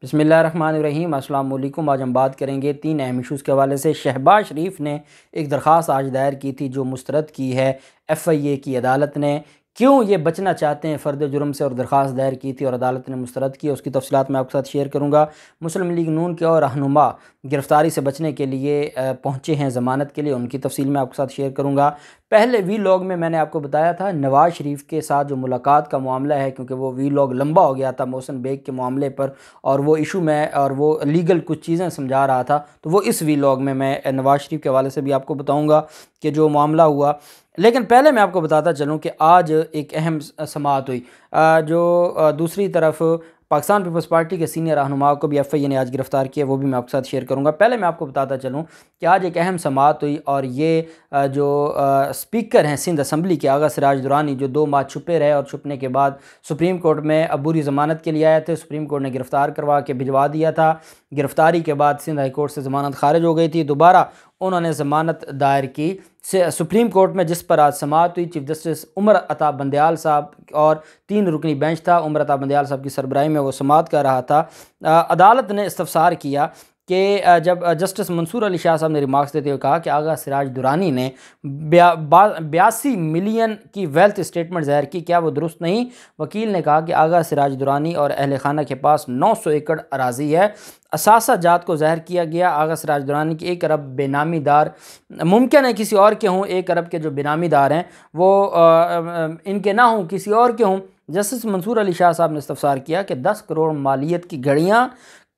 बिस्मिल्लाहिर्रहमानिर्रहीम। अस्सलाम वालेकुम। आज हम बात करेंगे 3 अहम इशूज़ के हवाले से। शहबाज शरीफ ने एक दरख्वास्त आज दायर की थी जो मुस्तरद की है FIA की अदालत ने। क्यों ये बचना चाहते हैं फ़र्द जुर्म से और दरख्वास्त दायर की थी और अदालत ने मुस्तरद की, उसकी तफसीलात मैं आपके साथ शेयर करूँगा। मुस्लिम लीग नून के और रहनुमा गिरफ़्तारी से बचने के लिए पहुँचे हैं ज़मानत के लिए, उनकी तफसील मैं आपके साथ शेयर करूँगा। पहले वीलॉग में मैंने आपको बताया था नवाज़ शरीफ के साथ जो मुलाकात का मामला है, क्योंकि वो वीलॉग लंबा हो गया था मोहसिन बेग के मामले पर और वो इशू में और वो लीगल कुछ चीज़ें समझा रहा था, तो वो इस वीलॉग में मैं नवाज़ शरीफ के हवाले से भी आपको बताऊँगा कि जो मामला हुआ। लेकिन पहले मैं आपको बताता चलूँ कि आज एक अहम समाअत हुई। दूसरी तरफ पाकिस्तान पीपल्स पार्टी के सीनियर रहनुमा को भी FIA ने आज गिरफ़्तार किया, वो भी मैं आपके साथ शेयर करूँगा। पहले मैं आपको बताता चलूँ कि आज एक अहम समाअत हुई और ये जो स्पीकर हैं सिंध असम्बली के आगा सिराज दुरानी, जो 2 माह छुपे रहे और छुपने के बाद सुप्रीम कोर्ट में अबूरी ज़मानत के लिए आए थे, सुप्रीम कोर्ट ने गिरफ़्तार करवा के भिजवा दिया था। गिरफ़्तारी के बाद सिंध हाई कोर्ट से ज़मानत खारिज हो गई थी, दोबारा उन्होंने ज़मानत दायर की सुप्रीम कोर्ट में, जिस पर आज समाअत हुई। चीफ जस्टिस उमर अता बंदयाल साहब और 3 रुकनी बेंच था, उमर अता बंदयाल साहब की सरबराही में वो समाअत कर रहा था। अदालत ने इस्तफसार किया कि जब जस्टिस मंसूर अली शाह साहब ने रिमार्क्स देते हुए कहा कि आगा सिराज दुरानी ने 82 मिलियन की वेल्थ स्टेटमेंट ज़ाहिर की, क्या वो दुरुस्त नहीं? वकील ने कहा कि आगा सिराज दुरानी और अहल खाना के पास 900 एकड़ अराजी है। असासा जात को ज़ाहिर किया गया। आगा सिराज दुरानी के 1 अरब बेनामी दार मुमकिन है किसी और के हों, 1 अरब के जो बेनामी दार हैं वो इनके ना हों, किसी और के हों। जस्टिस मंसूर अली शाह साहब ने इस्तफसार किया कि 10 करोड़ मालियत की घड़ियाँ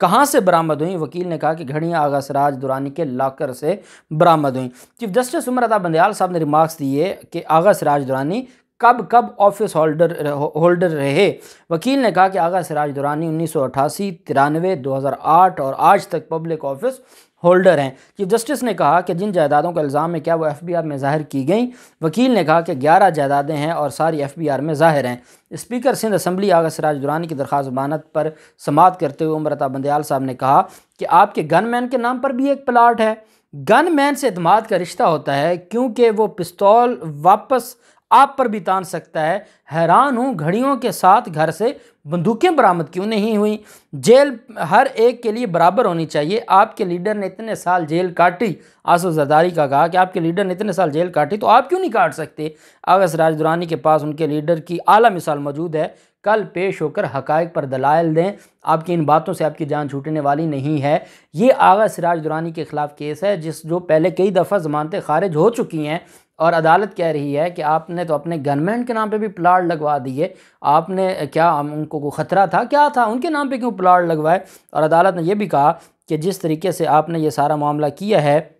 कहाँ से बरामद हुई? वकील ने कहा कि घड़ियाँ आगा सिराज दुरानी के लॉकर से बरामद हुई। चीफ जस्टिस उमर अता बंदयाल साहब ने रिमार्क्स दिए कि आगा सिराज दुरानी कब कब ऑफिस होल्डर रहे। वकील ने कहा कि आगा सिराज दुरानी 1988, 93, 2008 और आज तक पब्लिक ऑफिस होल्डर हैं। चीफ जस्टिस ने कहा कि जिन जायदादों का इल्ज़ाम है क्या वो FBR में ज़ाहिर की गई? वकील ने कहा कि 11 जायदादें हैं और सारी FBR में ज़ाहिर हैं। स्पीकर सिंध असम्बली आगा सिराज दुरानी की दरख्वास्त ज़मानत पर समाअत करते हुए उमर अता बंदयाल साहब ने कहा कि आपके गनमैन के नाम पर भी एक प्लाट है। गनमैन से एतमाद का रिश्ता होता है क्योंकि वो पिस्तौल वापस आप पर भी तान सकता है। हैरान हूँ घड़ियों के साथ घर से बंदूकें बरामद क्यों नहीं हुई? जेल हर एक के लिए बराबर होनी चाहिए। आपके लीडर ने इतने साल जेल काटी, आसिफ जरदारी का कहा कि आपके लीडर ने इतने साल जेल काटी तो आप क्यों नहीं काट सकते? आगा सिराज दुरानी के पास उनके लीडर की आला मिसाल मौजूद है, कल पेश होकर हकायक पर दलाइल दें। आपकी इन बातों से आपकी जान छूटने वाली नहीं है। ये आगा सिराज दुरानी के ख़िलाफ़ केस है जो पहले कई दफ़ा ज़मानतें खारिज हो चुकी हैं और अदालत कह रही है कि आपने तो अपने गनमैन के नाम पे भी प्लाट लगवा दिए। आपने क्या उनको कोई ख़तरा था, क्या था, उनके नाम पे क्यों प्लाट लगवाए? और अदालत ने यह भी कहा कि जिस तरीके से आपने ये सारा मामला किया है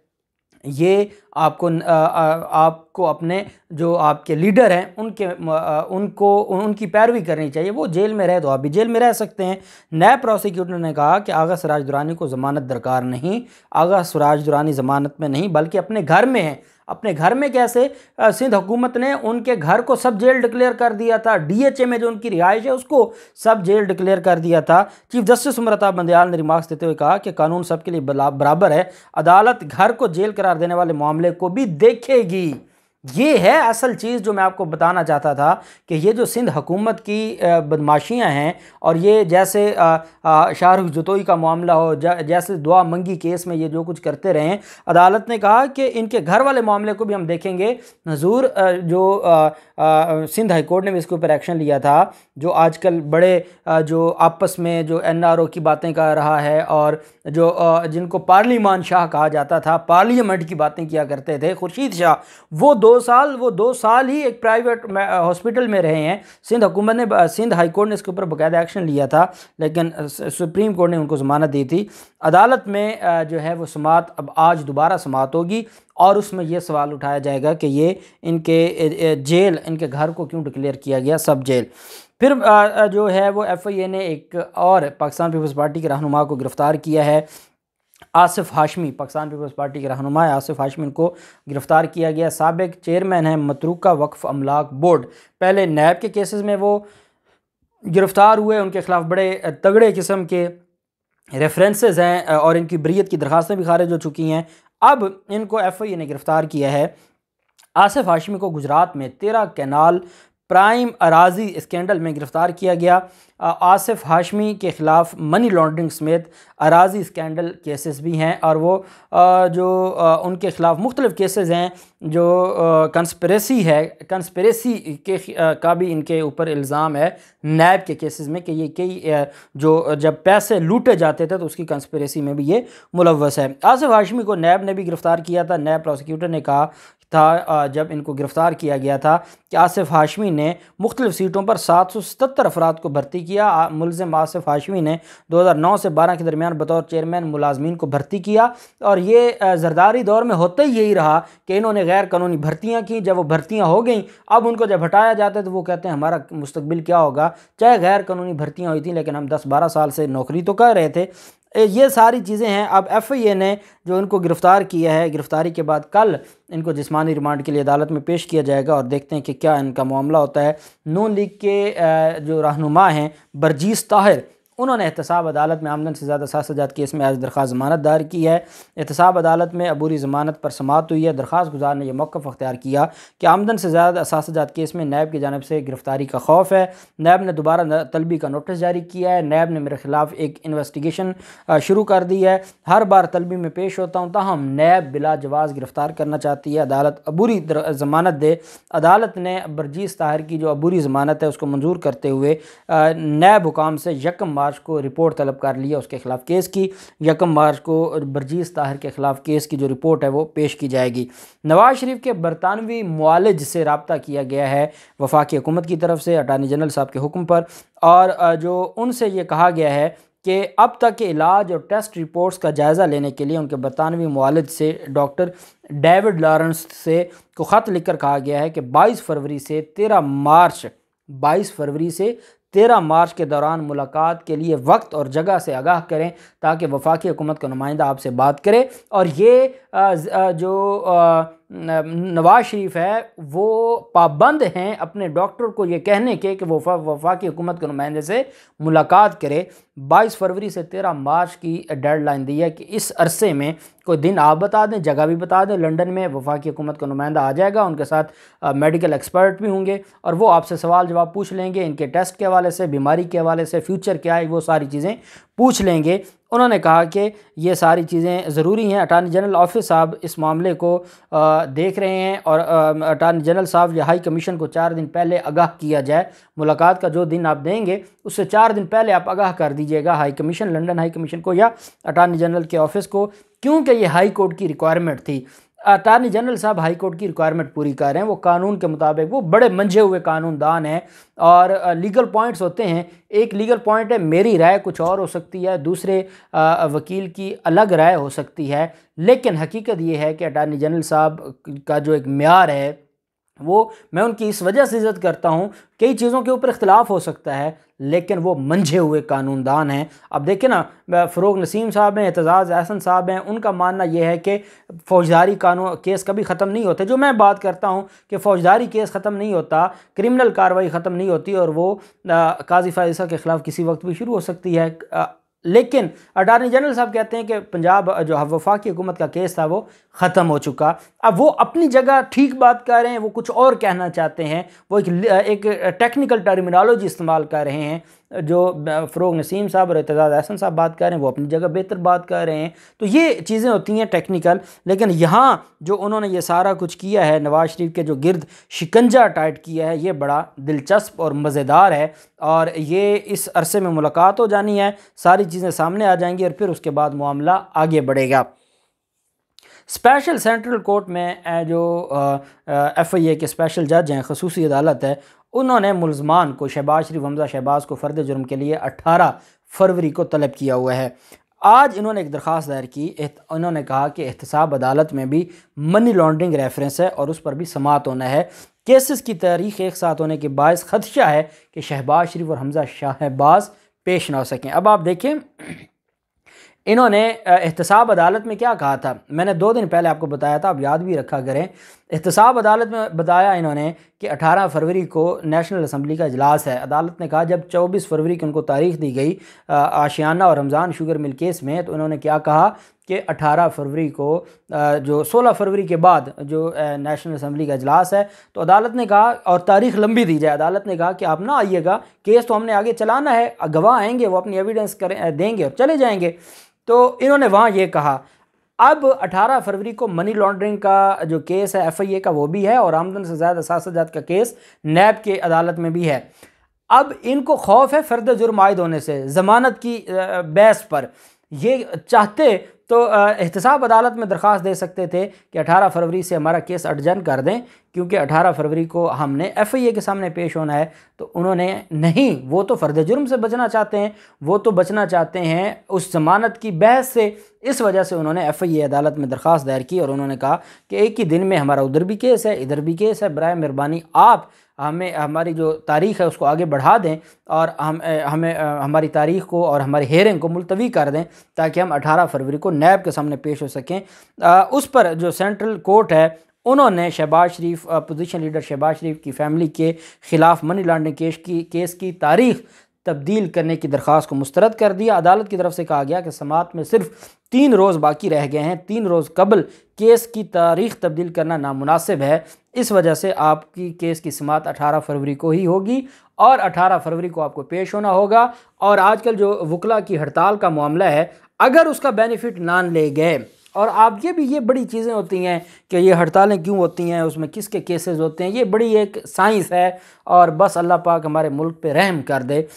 ये आपको अपने जो आपके लीडर हैं उनकी पैरवी करनी चाहिए। वो जेल में रहे तो आप भी जेल में रह सकते हैं। नए प्रोसिक्यूटर ने कहा कि आगा सिराज दुरानी को ज़मानत दरकार नहीं। आगा सिराज दुरानी ज़मानत में नहीं बल्कि अपने घर में है। अपने घर में कैसे? सिंध हुकूमत ने उनके घर को सब जेल डिक्लेयर कर दिया था। DHA में जो उनकी रिहाइश है उसको सब जेल डिक्लेयर कर दिया था। चीफ जस्टिस उमर अता बंदयाल ने रिमार्क्स देते हुए कहा कि कानून सबके लिए बराबर है। अदालत घर को जेल करार देने वाले मामले को भी देखेगी। ये है असल चीज़ जो मैं आपको बताना चाहता था कि ये जो सिंध हुकूमत की बदमाशियां हैं और ये जैसे शाहरुख जतोई का मामला हो, जैसे दुआ मंगी केस में ये जो कुछ करते रहे हैं, अदालत ने कहा कि इनके घर वाले मामले को भी हम देखेंगे। हजूर जो सिंध हाई कोर्ट ने भी इसके ऊपर एक्शन लिया था, जो आजकल बड़े जो आपस में जो NRO की बातें कर रहा है और जो जिनको पार्लिमान शाह कहा जाता था, पार्लियामेंट की बातें किया करते थे, खुर्शीद शाह, वो 2 साल ही एक प्राइवेट हॉस्पिटल में रहे हैं। सिंध हुकूमत ने, सिंध हाई कोर्ट ने इसके ऊपर बाकायदा एक्शन लिया था, लेकिन सुप्रीम कोर्ट ने उनको ज़मानत दी थी। अदालत में जो है वो समाअत अब आज दोबारा समाअत होगी और उसमें यह सवाल उठाया जाएगा कि ये इनके जेल, इनके घर को क्यों डिक्लेयर किया गया सब जेल। फिर जो है वो FIA ने एक और पाकिस्तान पीपल्स पार्टी के रहनुमा को गिरफ़्तार किया है। आसिफ हाशमी, पाकिस्तान पीपल्स पार्टी के रहनुमा आसिफ हाशमी को गिरफ़्तार किया गया। साबिक चेयरमैन है मतरूका वक्फ अमलाक बोर्ड। पहले नैब के केसेस में वो गिरफ़्तार हुए, उनके ख़िलाफ़ बड़े तगड़े किस्म के रेफरेंसेस हैं और इनकी बरीयत की दरख्वास्तें भी खारिज हो चुकी हैं। अब इनको FIA ने गिरफ़्तार किया है। आसिफ हाशमी को गुजरात में 13 कैनाल प्राइम अराजी स्कैंडल में गिरफ़्तार किया गया। आसिफ हाशमी के ख़िलाफ़ मनी लॉन्ड्रिंग समेत अराजी स्कैंडल केसेस भी हैं, और वो उनके ख़िलाफ़ मुख्तलिफ़ केसेस हैं जो कंस्पिरेसी है, कंस्पिरेसी के का भी इनके ऊपर इल्ज़ाम है नैब के केसेस में कि ये कई जो जब पैसे लूटे जाते थे तो उसकी कंस्पिरेसी में भी ये मुलव्वस है। आसिफ हाशमी को नैब ने भी गिरफ़्तार किया था। नैब प्रोसिक्यूटर ने कहा था जब इनको गिरफ़्तार किया गया था कि आसिफ हाशमी ने मुख्तलिफ़ सीटों पर 777 अफराद को भर्ती किया। मुलज़िम आसिफ हाशमी ने 2009 से 12 के दरमियान बतौर चेयरमैन मुलाजमीन को भर्ती किया, और ये ज़रदारी दौर में होता ही यही रहा कि इन्होंने गैर कानूनी भर्तियाँ की। जब वो भर्तियाँ हो गई, अब उनको जब हटाया जाता है तो वो कहते हैं हमारा मुस्तकबिल क्या होगा। चाहे गैर कानूनी भर्तियाँ हुई थी, लेकिन हम 10-12 साल से नौकरी तो कर रहे थे। ये सारी चीज़ें हैं। अब FIA ने जो इनको गिरफ़्तार किया है, गिरफ़्तारी के बाद कल इनको जिस्मानी रिमांड के लिए अदालत में पेश किया जाएगा, और देखते हैं कि क्या इनका मामला होता है। नून लीग के जो रहनुमा हैं बरजीस ताहिर, उन्होंने एहतसाब अदालत में आमदन से ज़्यादा साज़ात केस में आज दरख्वास्त ज़मानत दायर की है। एहतसाब अदालत में अबूरी ज़मानत पर समाअत हुई है। दरख्वास्त गुजार ने यह मौक़िफ़ अख्तियार किया कि आमदन से ज़्यादा साज़ात केस में नैब की जानिब से गिरफ़्तारी का खौफ है। नैब ने दोबारा तलबी का नोटिस जारी किया है। नैब ने मेरे ख़िलाफ़ एक इन्वेस्टिगेशन शुरू कर दी है। हर बार तलबी में पेश होता हूँ, ताहम नैब बिला जवाज़ गिरफ़्तार करना चाहती है। अदालत अबूरी ज़मानत दे। अदालत ने बरजीस ताहिर की जो अबूरी ज़मानत है उसको मंजूर करते हुए नैब हुकाम से 1 मार्च को रिपोर्ट तलब कर लिया उसके ख़िलाफ़ केस की। 1 मार्च को बरजीस ताहिर के ख़िलाफ़ केस की जो रिपोर्ट है वो पेश की जाएगी। नवाज़ शरीफ के बरतानवी मुआलिज से रब्ता किया गया है वफाकी हुकूमत की तरफ से अटारनी जनरल साहब के हुक्म पर, और जो उनसे ये कहा गया है कि अब तक के इलाज और टेस्ट रिपोर्ट्स का जायज़ा लेने के लिए उनके बरतानवी मुआलिज से डॉक्टर डेविड लॉरेंस से को ख़त लिखकर कहा गया है कि 22 फरवरी से 13 मार्च के दौरान मुलाकात के लिए वक्त और जगह से आगाह करें, ताकि वफाकी हुकूमत का नुमाइंदा आपसे बात करे। और ये जो नवाज़ शरीफ है वो पाबंद हैं अपने डॉक्टर को ये कहने के कि वो वफाकी हुकूमत के नुमाइंदे से मुलाकात करे। 22 फरवरी से 13 मार्च की डेडलाइन दी है कि इस अरसे में कोई दिन आप बता दें, जगह भी बता दें। लंदन में वफाकी हुकूमत का नुमाइंदा आ जाएगा, उनके साथ मेडिकल एक्सपर्ट भी होंगे, और वो आपसे सवाल जवाब पूछ लेंगे, इनके टेस्ट के हवाले से, बीमारी के हवाले से, फ्यूचर क्या है, वो सारी चीज़ें पूछ लेंगे। उन्होंने कहा कि ये सारी चीज़ें ज़रूरी हैं। अटार्नी जनरल ऑफिस साहब इस मामले को देख रहे हैं, और अटार्नी जनरल साहब या हाई कमीशन को 4 दिन पहले आगाह किया जाए। मुलाकात का जो दिन आप देंगे उससे 4 दिन पहले आप आगाह कर दीजिएगा high commission, London high commission को या अटार्नी जनरल के ऑफिस को, क्योंकि ये हाई कोर्ट की रिक्वायरमेंट थी। अटार्नी जनरल साहब हाई कोर्ट की रिक्वायरमेंट पूरी कर रहे हैं। वो कानून के मुताबिक वो बड़े मंझे हुए कानूनदान हैं, और लीगल पॉइंट्स होते हैं। एक लीगल पॉइंट है मेरी राय कुछ और हो सकती है, दूसरे वकील की अलग राय हो सकती है, लेकिन हकीकत ये है कि अटार्नी जनरल साहब का जो एक म्यार है वो मैं उनकी इस वजह से इज़्ज़त करता हूँ। कई चीज़ों के ऊपर इख्तिलाफ़ हो सकता है, लेकिन वो मंझे हुए कानूनदान हैं। अब देखें ना, फ़रोग़ नसीम साहब हैं, एतज़ाज़ अहसन साहब हैं, उनका मानना यह है कि फ़ौजदारी कानून केस कभी ख़त्म नहीं होते। जो मैं बात करता हूँ कि फ़ौजदारी केस ख़त्म नहीं होता, क्रिमिनल कार्रवाई ख़त्म नहीं होती, और वो काज़ी फ़ाइज़ा के ख़िलाफ़ किसी वक्त भी शुरू हो सकती है। लेकिन अटार्नी जनरल साहब कहते हैं कि पंजाब जो वफाकी हुकूमत का केस था वो ख़त्म हो चुका। अब वो अपनी जगह ठीक बात कर रहे हैं, वो कुछ और कहना चाहते हैं, वो एक टेक्निकल टर्मिनोलॉजी इस्तेमाल कर रहे हैं। जो फ़रोग़ नसीम साहब और एतज़ाज़ अहसन साहब बात कर रहे हैं वो अपनी जगह बेहतर बात कर रहे हैं। तो ये चीज़ें होती हैं टेक्निकल, लेकिन यहाँ जो उन्होंने ये सारा कुछ किया है, नवाज़ शरीफ के जो गिर्द शिकंजा टाइट किया है, ये बड़ा दिलचस्प और मज़ेदार है। और ये इस अरसे में मुलाकात हो जानी है, सारी चीज़ें सामने आ जाएंगी, और फिर उसके बाद मामला आगे बढ़ेगा। स्पेशल सेंट्रल कोर्ट में जो FIA के स्पेशल जज हैं, खसूसी अदालत है, उन्होंने मुल्ज़मान को शहबाज शरीफ हमज़ा शहबाज को फ़र्द जुर्म के लिए 18 फरवरी को तलब किया हुआ है। आज इन्होंने एक दरख्वास्त दायर की। इन्होंने कहा कि एहतसाब अदालत में भी मनी लॉन्ड्रिंग रेफरेंस है और उस पर भी समाअत होना है। केसेस की तारीख एक साथ होने के बायस खदशा है कि शहबाज शरीफ और हमज़ा शहबाज पेश ना हो सकें। अब आप देखें, इन्होंने एहतसाब अदालत में क्या कहा था। मैंने 2 दिन पहले आपको बताया था, आप याद भी रखा करें एहतसाब अदालत में बताया इन्होंने कि 18 फरवरी को नेशनल असम्बली का इजलास है। अदालत ने कहा जब 24 फरवरी को उनको तारीख दी गई आशियाना और रमज़ान शुगर मिल केस में, तो इन्होंने क्या कहा कि 18 फरवरी को जो 16 फरवरी के बाद जो नेशनल असम्बली का इजलास है, तो अदालत ने कहा और तारीख लंबी दी जाए। अदालत ने कहा कि आप ना आइएगा, केस तो हमने आगे चलाना है, गवाह आएंगे वो अपनी एविडेंस करें देंगे और चले जाएंगे। तो इन्होंने वहाँ ये कहा। अब 18 फरवरी को मनी लॉन्ड्रिंग का जो केस है FIA का वो भी है, और आमदन से ज़्यादा साज़त का केस नैब के अदालत में भी है। अब इनको खौफ है फर्द जुर्म आयद होने से, ज़मानत की बहस पर। ये चाहते तो एहतसाब अदालत में दरख्वास्त दे सकते थे कि 18 फरवरी से हमारा केस अडजन कर दें, क्योंकि 18 फरवरी को हमने FIA के सामने पेश होना है। तो उन्होंने नहीं, वो तो फ़र्द जुर्म से बचना चाहते हैं, वो तो बचना चाहते हैं उस ज़मानत की बहस से। इस वजह से उन्होंने FIA अदालत में दरख्वास्त दायर की और उन्होंने कहा कि एक ही दिन में हमारा उधर भी केस है, इधर भी केस है, बराए मेहरबानी आप हमें हमारी जो तारीख़ है उसको आगे बढ़ा दें और हमें हमारी तारीख़ को और हमारी हेयरिंग को मुलतवी कर दें, ताकि हम 18 फरवरी को नैब के सामने पेश हो सकें। उस पर जो सेंट्रल कोर्ट है उन्होंने शहबाज शरीफ, अपोजिशन लीडर शहबाज शरीफ की फ़ैमिली के ख़िलाफ़ मनी लॉन्ड्रिंग केस की तारीख़ तब्दील करने की दरख्वास्त को मुस्तरद कर दिया। अदालत की तरफ से कहा गया कि समात में सिर्फ 3 रोज़ बाकी रह गए हैं, 3 रोज़ कबल केस की तारीख़ तब्दील करना नामुनासिब है। इस वजह से आपकी केस की समात 18 फरवरी को ही होगी और 18 फरवरी को आपको पेश होना होगा। और आजकल जो वकला की हड़ताल का मामला है, अगर उसका बेनिफिट ना ले गए, और आप ये बड़ी चीज़ें होती हैं कि ये हड़तालें क्यों होती हैं, उसमें किसके केसेस होते हैं, ये बड़ी एक साइंस है। और बस अल्लाह पाक हमारे मुल्क पे रहम कर दे,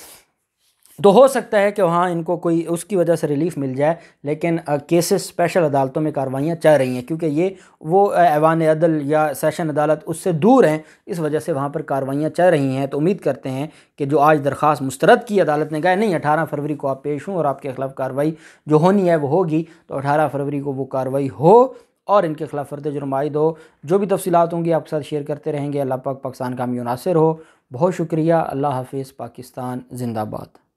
तो हो सकता है कि वहाँ इनको कोई उसकी वजह से रिलीफ मिल जाए। लेकिन केसेस स्पेशल अदालतों में कार्रवाइयाँ चल रही हैं, क्योंकि ये वो ऐवान अदल या सेशन अदालत उससे दूर हैं, इस वजह से वहाँ पर कार्रवाइयाँ चल रही हैं। तो उम्मीद करते हैं कि जो आज दरख्वास्त मुस्तरद की अदालत ने कहा नहीं 18 फरवरी को आप पेश हों और आपके खिलाफ़ कार्रवाई जो होनी है वो होगी, तो 18 फरवरी को वो कार्रवाई हो और इनके खिलाफ फर्द जुर्म आयद हो। जो भी तफसीलात होंगी आपके साथ शेयर करते रहेंगे। अल्लाह पाक पाकिस्तान का हामी नासिर हो। बहुत शुक्रिया। अल्लाह हाफिज़। पाकिस्तान जिंदाबाद।